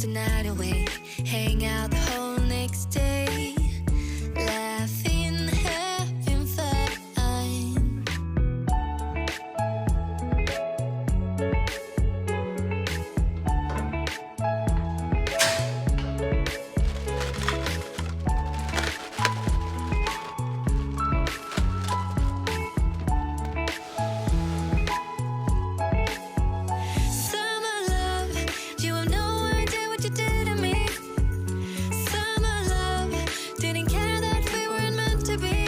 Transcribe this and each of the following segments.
the night away, hang out the whole next day, laughing, having fun. Summer love, you have no idea what you did to me. Summer love, didn't care that we weren't meant to be.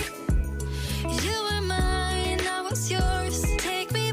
You were mine, I was yours. Take me